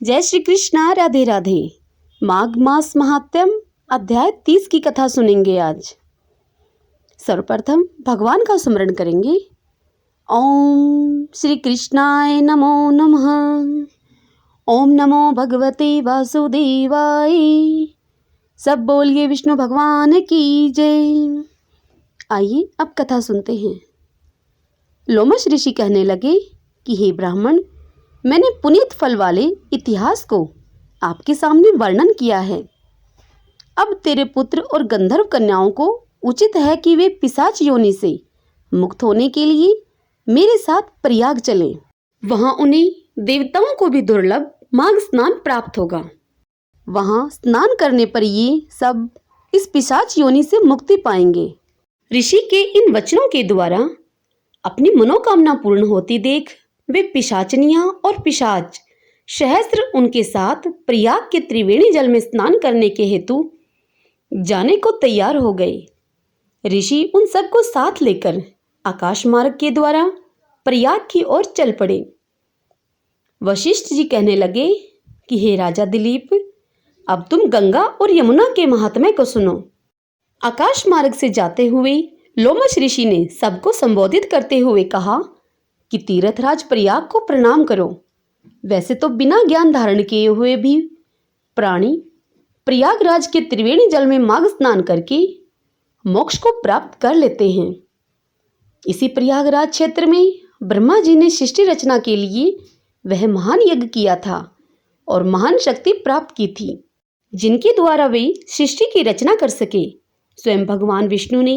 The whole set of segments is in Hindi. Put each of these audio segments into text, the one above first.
जय श्री कृष्णा। राधे राधे। माघ मास महात्म्यम अध्याय 30 की कथा सुनेंगे आज। सर्वप्रथम भगवान का स्मरण करेंगे। ओम श्री कृष्णाय नमो नमः। ओम नमो भगवते वासुदेवाय। सब बोलिए विष्णु भगवान की जय। आइए अब कथा सुनते हैं। लोमश ऋषि कहने लगे कि हे ब्राह्मण, मैंने पुनीत फल वाले इतिहास को आपके सामने वर्णन किया है। अब तेरे पुत्र और गंधर्व कन्याओं को उचित है कि वे पिशाच योनि से मुक्त होने के लिए मेरे साथ प्रयाग चलें। वहां उन्हें देवताओं को भी दुर्लभ माघ स्नान प्राप्त होगा। वहां स्नान करने पर ये सब इस पिशाच योनि से मुक्ति पाएंगे। ऋषि के इन वचनों के द्वारा अपनी मनोकामना पूर्ण होती देख वे पिशाचनियां और पिशाच सहस्त्र उनके साथ प्रयाग के त्रिवेणी जल में स्नान करने के हेतु जाने को तैयार हो गए। ऋषि उन सबको साथ लेकर आकाश मार्ग के द्वारा प्रयाग की ओर चल पड़े। वशिष्ठ जी कहने लगे कि हे राजा दिलीप, अब तुम गंगा और यमुना के महात्म्य को सुनो। आकाश मार्ग से जाते हुए लोमश ऋषि ने सबको संबोधित करते हुए कहा कि तीर्थराज प्रयाग को प्रणाम करो। वैसे तो बिना ज्ञान धारण किए हुए भी प्राणी प्रयागराज के त्रिवेणी जल में माघ स्नान करके मोक्ष को प्राप्त कर लेते हैं। इसी प्रयागराज क्षेत्र में ब्रह्मा जी ने सृष्टि रचना के लिए वह महान यज्ञ किया था और महान शक्ति प्राप्त की थी, जिनके द्वारा वे सृष्टि की रचना कर सके। स्वयं भगवान विष्णु ने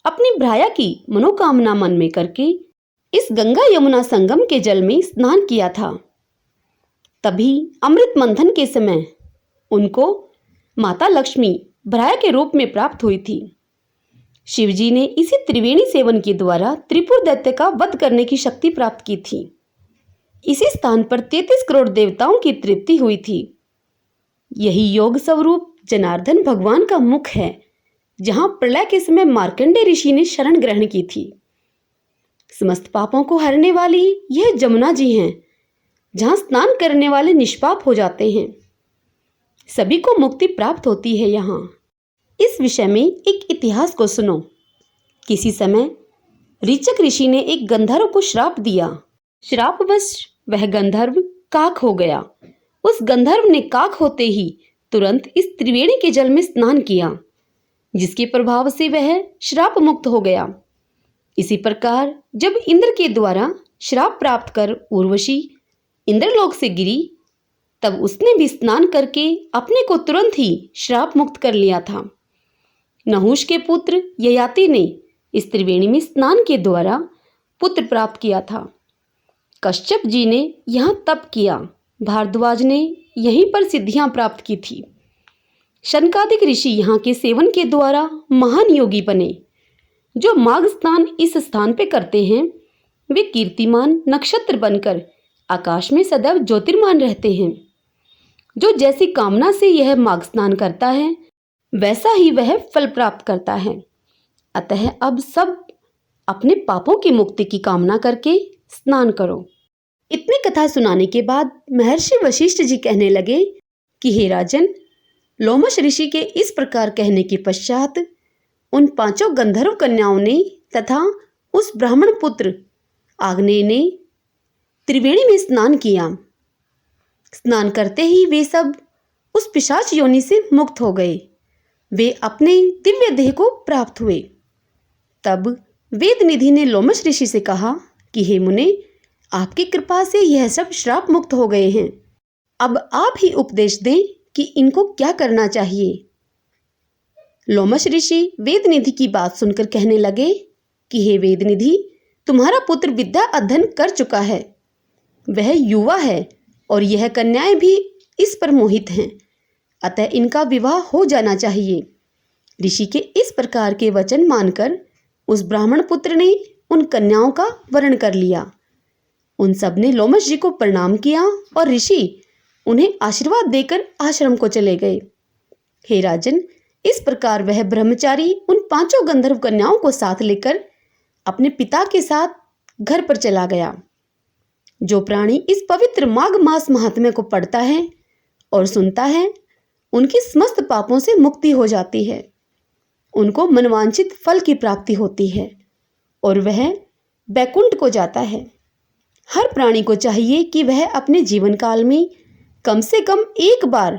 अपनी भ्राया की मनोकामना मन में करके इस गंगा यमुना संगम के जल में स्नान किया था। तभी अमृत मंथन के समय उनको माता लक्ष्मी भ्राया के रूप में प्राप्त हुई थी। शिवजी ने इसी त्रिवेणी सेवन के द्वारा त्रिपुर दैत्य का वध करने की शक्ति प्राप्त की थी। इसी स्थान पर 33 करोड़ देवताओं की तृप्ति हुई थी। यही योग स्वरूप जनार्दन भगवान का मुख है, जहां प्रलय के समय मार्कंडेय ऋषि ने शरण ग्रहण की थी। समस्त पापों को हरने वाली यह जमुना जी हैं, जहां स्नान करने वाले निष्पाप हो जाते हैं। सभी को मुक्ति प्राप्त होती है। यहाँ इस विषय में एक इतिहास को सुनो। किसी समय ऋचक ऋषि ने एक गंधर्व को श्राप दिया। श्रापवश वह गंधर्व काक हो गया। उस गंधर्व ने काक होते ही तुरंत इस त्रिवेणी के जल में स्नान किया, जिसके प्रभाव से वह श्राप मुक्त हो गया। इसी प्रकार जब इंद्र के द्वारा श्राप प्राप्त कर उर्वशी इंद्रलोक से गिरी, तब उसने भी स्नान करके अपने को तुरंत ही श्राप मुक्त कर लिया था। नहुष के पुत्र ययाति ने इस त्रिवेणी में स्नान के द्वारा पुत्र प्राप्त किया था। कश्यप जी ने यहाँ तप किया। भारद्वाज ने यहीं पर सिद्धियां प्राप्त की थी। शनकादिक ऋषि यहाँ के सेवन के द्वारा महान योगी बने। जो माघ स्नान इस स्थान पे करते हैं, वे कीर्तिमान नक्षत्र बनकर आकाश में सदैव ज्योतिर्मान रहते हैं। जो जैसी कामना से यह माघ स्नान करता है, वैसा ही वह फल प्राप्त करता है। अतः अब सब अपने पापों की मुक्ति की कामना करके स्नान करो। इतनी कथा सुनाने के बाद महर्षि वशिष्ठ जी कहने लगे कि हे राजन, लोमश ऋषि के इस प्रकार कहने के पश्चात उन 5 गंधर्व कन्याओं ने तथा उस ब्राह्मण पुत्र आग्नेय ने त्रिवेणी में स्नान किया। स्नान करते ही वे सब उस पिशाच योनि से मुक्त हो गए। वे अपने दिव्य देह को प्राप्त हुए। तब वेदनिधि ने लोमश ऋषि से कहा कि हे मुने, आपकी कृपा से यह सब श्राप मुक्त हो गए हैं। अब आप ही उपदेश दें कि इनको क्या करना चाहिए। लोमश ऋषि वेदनिधि की बात सुनकर कहने लगे कि हे वेदनिधि, तुम्हारा पुत्र विद्या अध्ययन कर चुका है। वह युवा है और यह कन्याएं भी इस पर मोहित हैं। अतः इनका विवाह हो जाना चाहिए। ऋषि के इस प्रकार के वचन मानकर उस ब्राह्मण पुत्र ने उन कन्याओं का वरण कर लिया। उन सब ने लोमश जी को प्रणाम किया और ऋषि उन्हें आशीर्वाद देकर आश्रम को चले गए। हे राजन, इस प्रकार वह ब्रह्मचारी उन 5 गंधर्व कन्याओं को साथ लेकर अपने पिता के साथ घर पर चला गया। जो प्राणी इस पवित्र माघ मास महात्म्य को पढ़ता है और सुनता है, उनकी समस्त पापों से मुक्ति हो जाती है, उनको मनवांछित फल की प्राप्ति होती है और वह बैकुंठ को जाता है। हर प्राणी को चाहिए कि वह अपने जीवन काल में कम से कम एक बार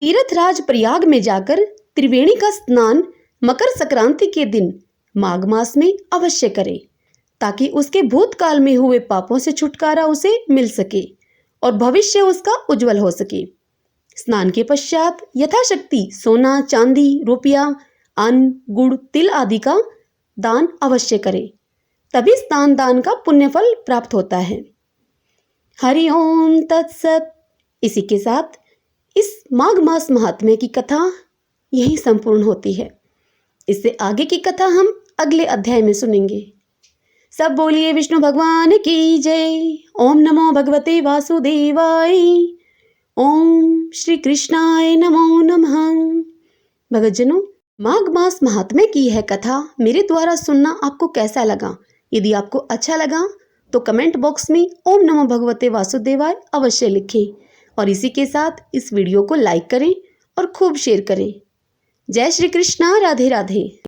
तीर्थराज प्रयाग में जाकर त्रिवेणी का स्नान मकर संक्रांति के दिन माघ मास में अवश्य करे, ताकि उसके भूतकाल में हुए पापों से छुटकारा उसे मिल सके और भविष्य उसका उज्जवल हो सके। स्नान के पश्चात यथाशक्ति सोना, चांदी, रुपया, अन्न, गुड़, तिल आदि का दान अवश्य करे, तभी स्नान दान का पुण्य फल प्राप्त होता है। हरि ओम तत्सत। इसी के साथ इस माघ मास महात्म्य की कथा यही संपूर्ण होती है। इससे आगे की कथा हम अगले अध्याय में सुनेंगे। सब बोलिए विष्णु भगवान की जय। ओम नमो भगवते वासुदेवाय। ओम श्री कृष्णाय नमो नमः। भगतजनों, माघ मास महात्म्य की यह कथा मेरे द्वारा सुनना आपको कैसा लगा? यदि आपको अच्छा लगा तो कमेंट बॉक्स में ओम नमो भगवते वासुदेवाय अवश्य लिखें और इसी के साथ इस वीडियो को लाइक करें और खूब शेयर करें। जय श्री कृष्णा। राधे राधे।